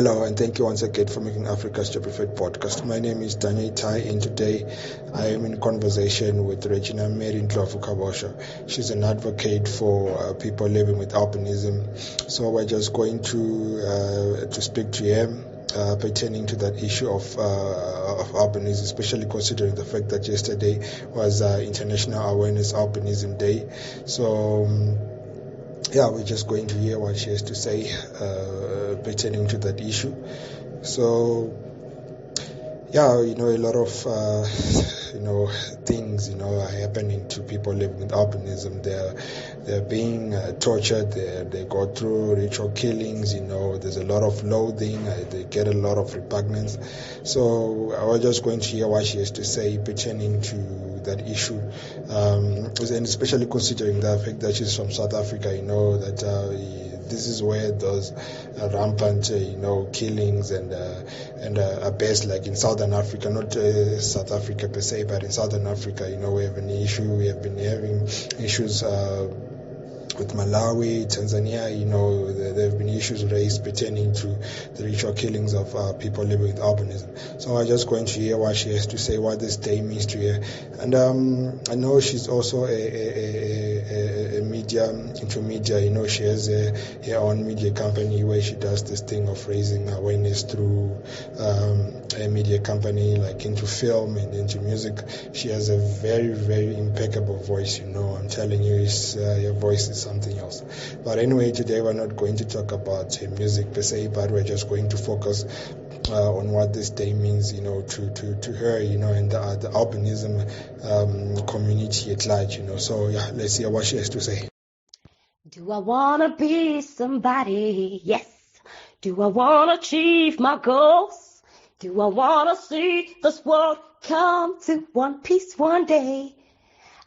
Hello, and thank you once again for making AfriCast your preferred podcast. My name is Daniel Tai, and today I am in conversation with Regina Ndlovu-Kabosha. She's an advocate for people living with albinism. So we're just going to speak to her pertaining to that issue of albinism, especially considering the fact that yesterday was International Awareness Albinism Day. So we're just going to hear what she has to say pertaining to that issue. So, a lot of things are happening to people living with albinism. They're being tortured. They go through ritual killings. There's a lot of loathing. They get a lot of repugnance. So I was just going to hear what she has to say pertaining to that issue, and especially considering the fact that she's from South Africa. That this is where those rampant, killings and are best, like in Southern Africa, not South Africa per se, but in Southern Africa, we have an issue. We have been having issues with Malawi, Tanzania. There have been issues raised pertaining to the ritual killings of people living with albinism. So I'm just going to hear what she has to say, what this day means to her. And I know she's also a media, into media. She has her own media company where she does this thing of raising awareness through a media company, like into film and into music. She has a very, very impeccable voice. I'm telling you, her voice is something else. But anyway, today we're not going to talk about music per se, but we're just going to focus on what this day means, to her, and the albinism community at large, So let's hear what she has to say. Do I want to be somebody? Yes. Do I want to achieve my goals? Do I want to see this world come to one piece one day?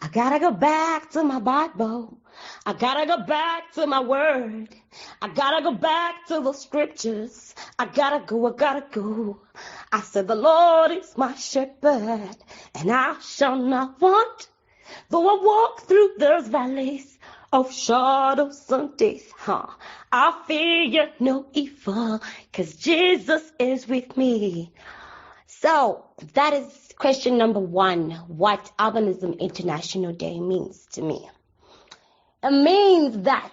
I gotta go back to my Bible. I gotta go back to my word. I gotta go back to the scriptures. I gotta go. I said the Lord is my shepherd, and I shall not want. Though I walk through those valleys of shadows and death, I fear no evil, 'cause Jesus is with me. So that is question number one, what Albinism International Day means to me. It means that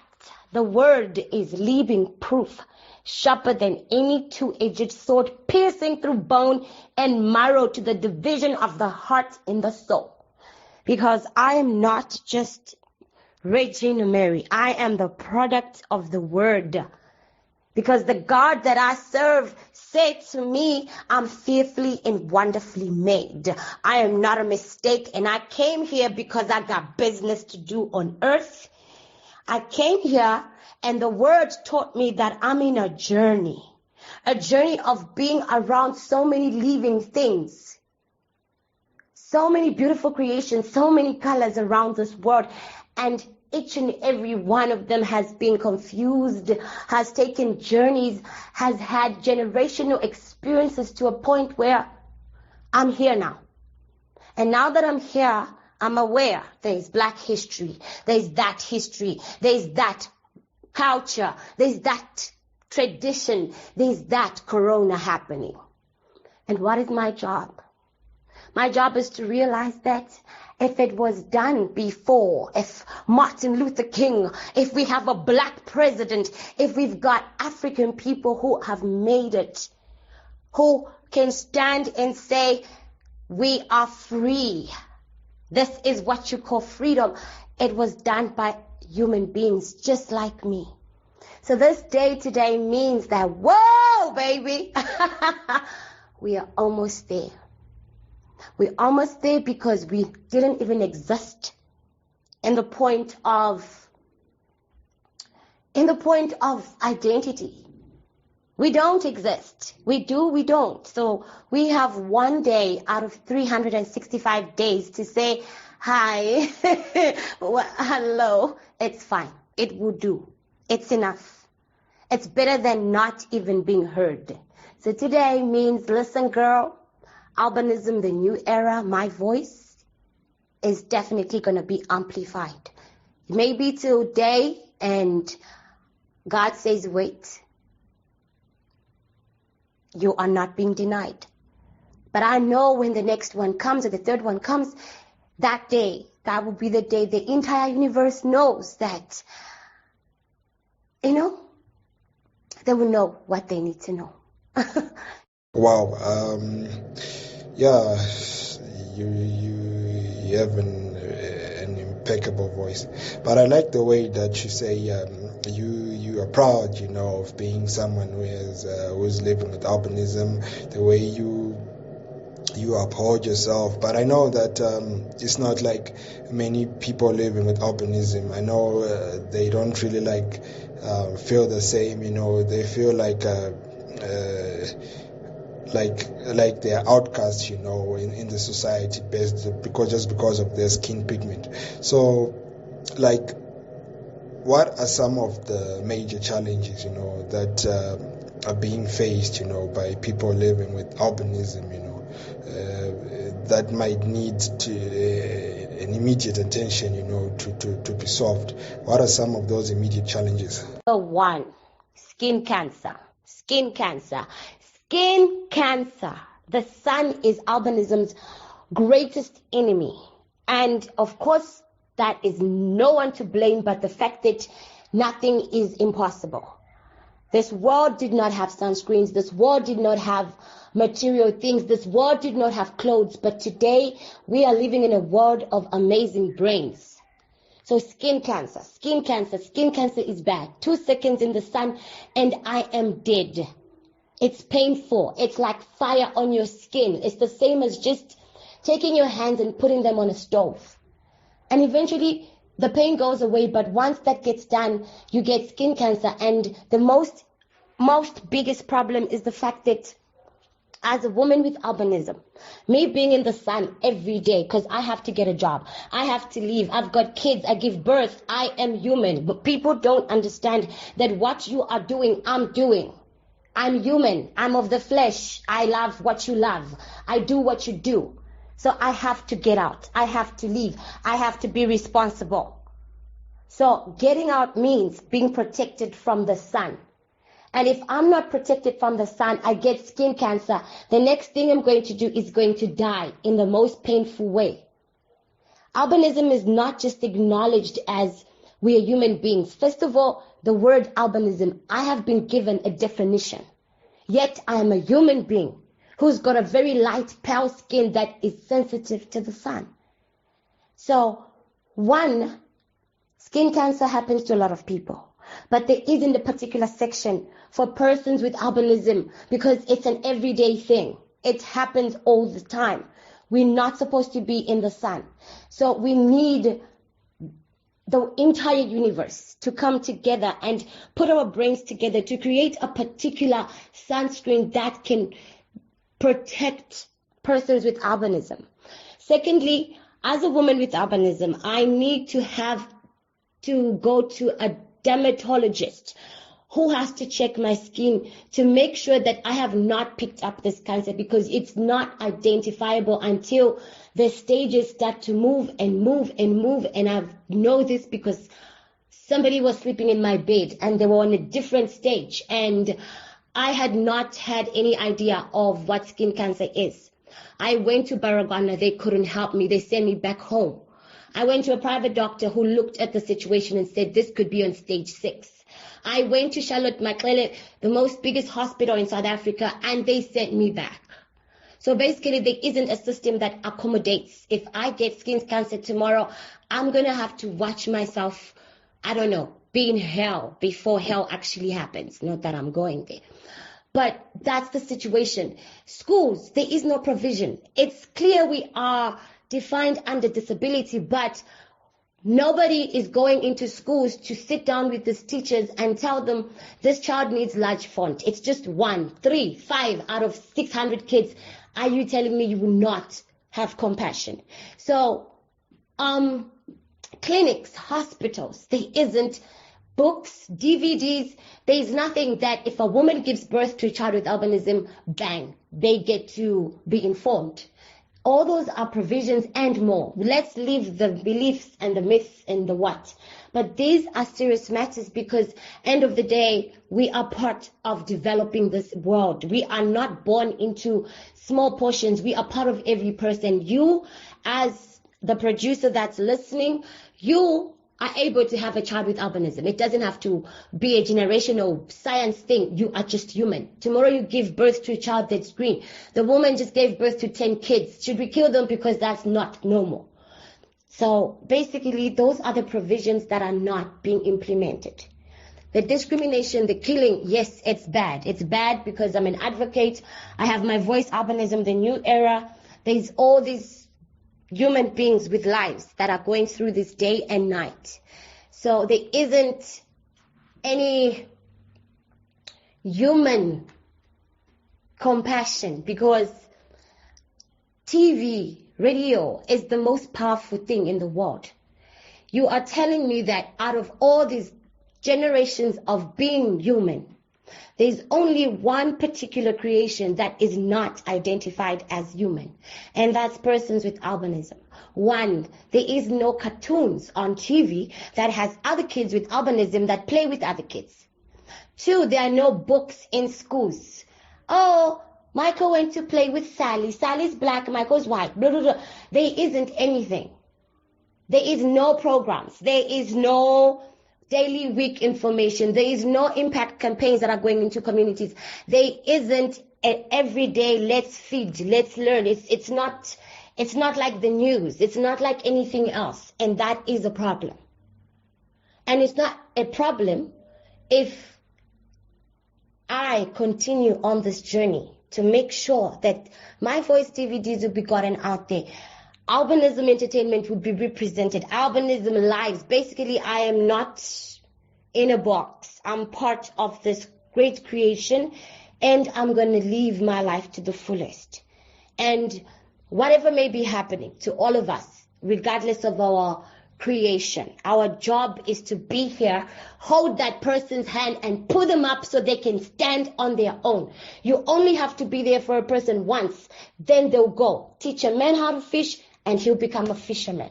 the word is living proof, sharper than any two-edged sword, piercing through bone and marrow to the division of the heart and the soul. Because I am not just Regina Mary, I am the product of the word. Because the God that I serve said to me, I'm fearfully and wonderfully made. I am not a mistake, and I came here because I got business to do on earth. I came here, and the word taught me that I'm in a journey of being around so many living things, so many beautiful creations, so many colors around this world, and each and every one of them has been confused, has taken journeys, has had generational experiences to a point where I'm here now. And now that I'm here, I'm aware there's Black history, there's that history, there's that culture, there's that tradition, there's that corona happening. And what is my job? My job is to realize that if it was done before, if Martin Luther King, if we have a Black president, if we've got African people who have made it, who can stand and say, we are free. This is what you call freedom. It was done by human beings just like me. So this day today means that, whoa, baby, we are almost there. We're almost there because we didn't even exist in the point of identity. We don't exist. We do, we don't. So we have one day out of 365 days to say, hi, well, hello, it's fine. It will do. It's enough. It's better than not even being heard. So today means, listen, girl, albinism, the new era, my voice is definitely going to be amplified. Maybe today, and God says, wait. you are not being denied. But I know when the next one comes or the third one comes, that day, that will be the day the entire universe knows that, they will know what they need to know. Wow. Yeah, you have an impeccable voice. But I like the way that you say you are proud, of being someone who's living with albinism. The way you uphold yourself. But I know that it's not like many people living with albinism. I know they don't really feel the same. They feel like they're outcasts, in the society because of their skin pigment. So, what are some of the major challenges, that are being faced, by people living with albinism, that might need an immediate attention, to be solved? What are some of those immediate challenges? One, skin cancer. Skin cancer. Skin cancer. The sun is albinism's greatest enemy. And of course, that is no one to blame but the fact that nothing is impossible. This world did not have sunscreens. This world did not have material things. This world did not have clothes. But today, we are living in a world of amazing brains. So skin cancer is bad. 2 seconds in the sun and I am dead. It's painful. It's like fire on your skin. It's the same as just taking your hands and putting them on a stove. And eventually, the pain goes away, but once that gets done, you get skin cancer. And the most biggest problem is the fact that as a woman with albinism, me being in the sun every day, because I have to get a job, I have to leave, I've got kids, I give birth, I am human. But people don't understand that what you are doing, I'm doing. I'm human, I'm of the flesh, I love what you love, I do what you do. So I have to get out, I have to leave, I have to be responsible. So getting out means being protected from the sun. And if I'm not protected from the sun, I get skin cancer. The next thing I'm going to do is going to die in the most painful way. Albinism is not just acknowledged as we are human beings. First of all, the word albinism, I have been given a definition. Yet I am a human being who's got a very light, pale skin that is sensitive to the sun. So, one, skin cancer happens to a lot of people. But there isn't a particular section for persons with albinism because it's an everyday thing. It happens all the time. We're not supposed to be in the sun. So we need the entire universe to come together and put our brains together to create a particular sunscreen that can protect persons with albinism. Secondly, as a woman with albinism, I need to go to a dermatologist who has to check my skin to make sure that I have not picked up this cancer, because it's not identifiable until the stages start to move and move and move. And I know this because somebody was sleeping in my bed and they were on a different stage and I had not had any idea of what skin cancer is. I went to Baragwana, they couldn't help me, they sent me back home. I went to a private doctor who looked at the situation and said this could be on stage 6. I went to Charlotte Maklele, the most biggest hospital in South Africa, and they sent me back. So basically, there isn't a system that accommodates. If I get skin cancer tomorrow, I'm going to have to watch myself, be in hell before hell actually happens. Not that I'm going there. But that's the situation. Schools, there is no provision. It's clear we are defined under disability, but nobody is going into schools to sit down with these teachers and tell them this child needs large font. It's just 1, 3, 5 out of 600 kids. Are you telling me you will not have compassion? So, clinics, hospitals, there isn't books, DVDs. There's nothing that if a woman gives birth to a child with albinism, bang, they get to be informed. All those are provisions and more. Let's leave the beliefs and the myths and the what. But these are serious matters because end of the day, we are part of developing this world. We are not born into small portions. We are part of every person. You, as the producer that's listening, you are able to have a child with albinism. It doesn't have to be a generational science thing. You are just human. Tomorrow you give birth to a child that's green. The woman just gave birth to 10 kids. Should we kill them because that's not normal? So basically, those are the provisions that are not being implemented. The discrimination, the killing, yes, it's bad. It's bad because I'm an advocate. I have my voice, albinism, the new era. There's all these human beings with lives that are going through this day and night. So there isn't any human compassion because TV, radio is the most powerful thing in the world. You are telling me that out of all these generations of being human, there's only one particular creation that is not identified as human, and that's persons with albinism. One, there is no cartoons on TV that has other kids with albinism that play with other kids. Two, there are no books in schools. Oh, Michael went to play with Sally. Sally's black, Michael's white. Blah, blah, blah. There isn't anything. There is no programs. There is no daily week information. There is no impact campaigns that are going into communities. There isn't an everyday let's feed, let's learn. It's not like the news. It's not like anything else. And that is a problem. And it's not a problem if I continue on this journey to make sure that my voice DVDs will be gotten out there. Albinism entertainment would be represented. Albinism lives. Basically, I am not in a box. I'm part of this great creation, and I'm going to live my life to the fullest. And whatever may be happening to all of us, regardless of our creation, our job is to be here, hold that person's hand and pull them up so they can stand on their own. You only have to be there for a person once, then they'll go. Teach a man how to fish, and he'll become a fisherman.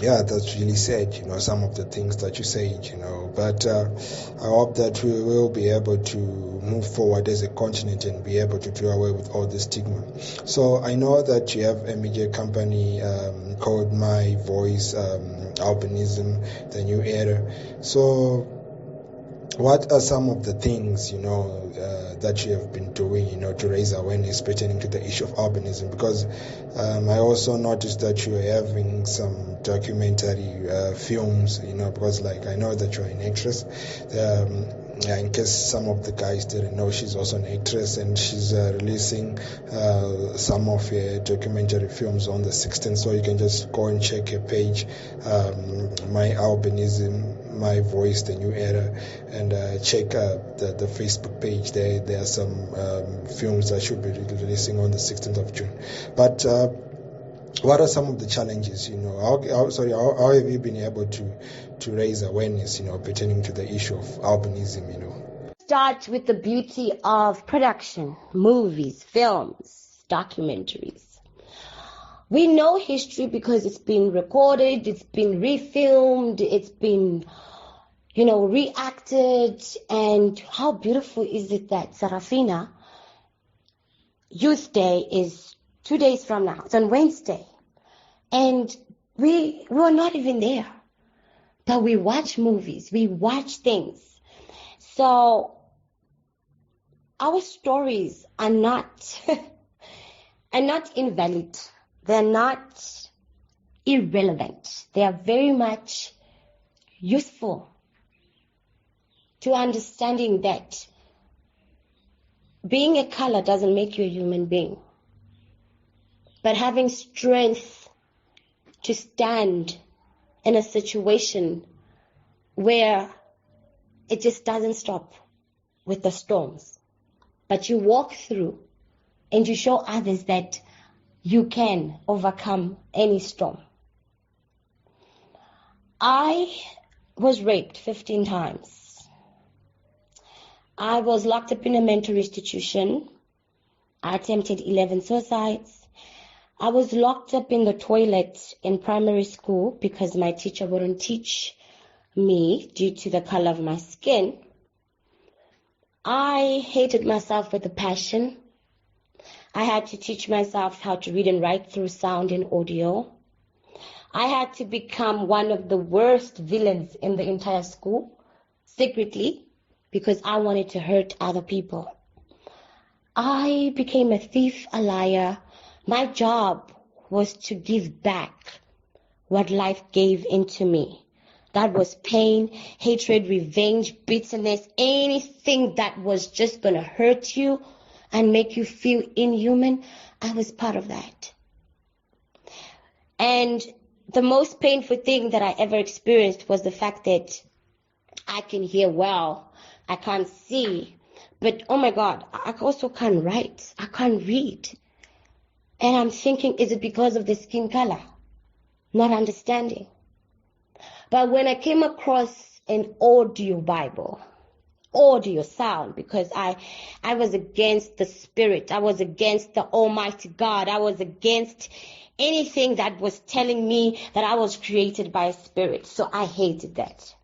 Yeah, that's really sad, some of the things that you said, but I hope that we will be able to move forward as a continent and be able to do away with all the stigma. So I know that you have a media company called My Voice, Albinism, the new era. So what are some of the things, that you have been doing, to raise awareness pertaining to the issue of albinism? Because I also noticed that you are having some documentary films, because I know that you're an actress. In case some of the guys didn't know, she's also an actress, and she's releasing some of her documentary films on the 16th, so you can just go and check her page, My Albinism, My Voice, the new era, and check the Facebook page. There are some films that should be releasing on the 16th of June. But what are some of the challenges, how have you been able to raise awareness, pertaining to the issue of albinism, Start with the beauty of production, movies, films, documentaries. We know history because it's been recorded, it's been refilmed, it's been, reacted. And how beautiful is it that Sarafina Youth Day is 2 days from now. It's on Wednesday. And we were not even there. But we watch movies. We watch things. So our stories are not invalid. They're not irrelevant. They are very much useful to understanding that being a color doesn't make you a human being. But having strength to stand in a situation where it just doesn't stop with the storms, but you walk through and you show others that you can overcome any storm. I was raped 15 times. I was locked up in a mental institution. I attempted 11 suicides. I was locked up in the toilet in primary school because my teacher wouldn't teach me due to the color of my skin. I hated myself with a passion. I had to teach myself how to read and write through sound and audio. I had to become one of the worst villains in the entire school, secretly, because I wanted to hurt other people. I became a thief, a liar. My job was to give back what life gave into me. That was pain, hatred, revenge, bitterness, anything that was just going to hurt you and make you feel inhuman. I was part of that. And the most painful thing that I ever experienced was the fact that I can hear well, I can't see, but oh my God, I also can't write, I can't read. And I'm thinking, is it because of the skin color? Not understanding. But when I came across an audio Bible, audio sound, because I was against the spirit, I was against the Almighty God, I was against anything that was telling me that I was created by a spirit. So I hated that.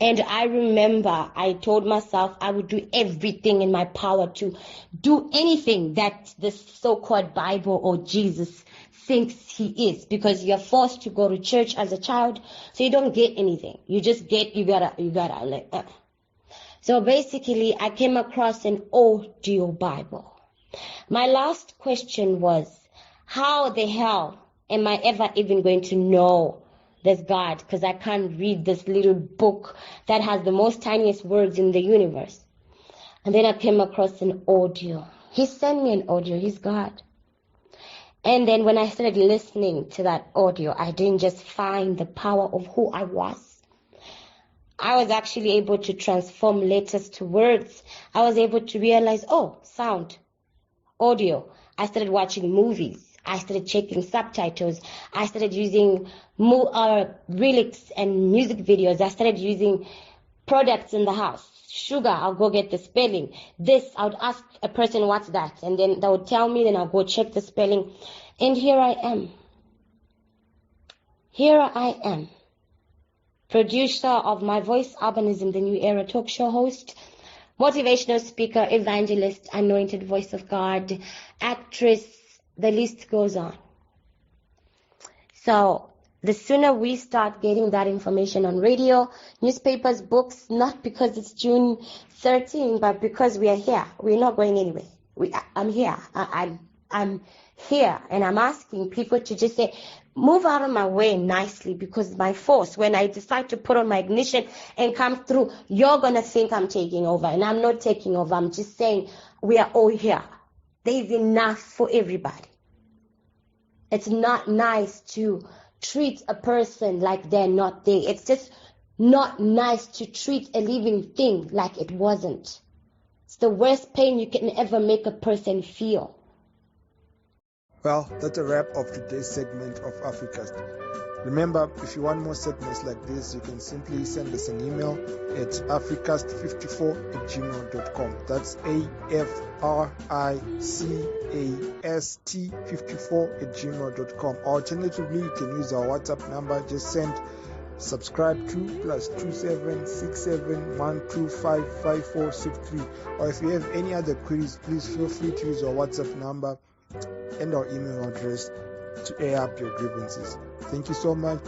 And I remember I told myself I would do everything in my power to do anything that this so-called Bible or Jesus thinks he is, because you're forced to go to church as a child, so you don't get anything. You just get, you gotta like that. So basically, I came across an audio Bible. My last question was, how the hell am I ever even going to know there's God? Because I can't read this little book that has the most tiniest words in the universe. And then I came across an audio. He sent me an audio. He's God. And then when I started listening to that audio, I didn't just find the power of who I was. I was actually able to transform letters to words. I was able to realize, oh, sound, audio. I started watching movies. I started checking subtitles. I started using lyrics and music videos. I started using products in the house. Sugar, I'll go get the spelling. This, I would ask a person, what's that? And then they would tell me, then I'll go check the spelling. And here I am. Here I am. Producer of My Voice, Urbanism, the New Era talk show host, motivational speaker, evangelist, anointed voice of God, actress, the list goes on. So the sooner we start getting that information on radio, newspapers, books, not because it's June 13, but because we are here. We're not going anywhere. I'm here. I'm here, and I'm asking people to just say, move out of my way nicely, because my force, when I decide to put on my ignition and come through, you're going to think I'm taking over, and I'm not taking over. I'm just saying we are all here. There's enough for everybody. It's not nice to treat a person like they're not there. It's just not nice to treat a living thing like it wasn't. It's the worst pain you can ever make a person feel. Well, that's a wrap of today's segment of AfriCast. Remember, if you want more segments like this, you can simply send us an email at africast54@gmail.com. That's AFRICAST54@gmail.com. Alternatively, you can use our WhatsApp number. Just send subscribe to +27671255463. Or if you have any other queries, please feel free to use our WhatsApp number and our email address to air up your grievances. Thank you so much.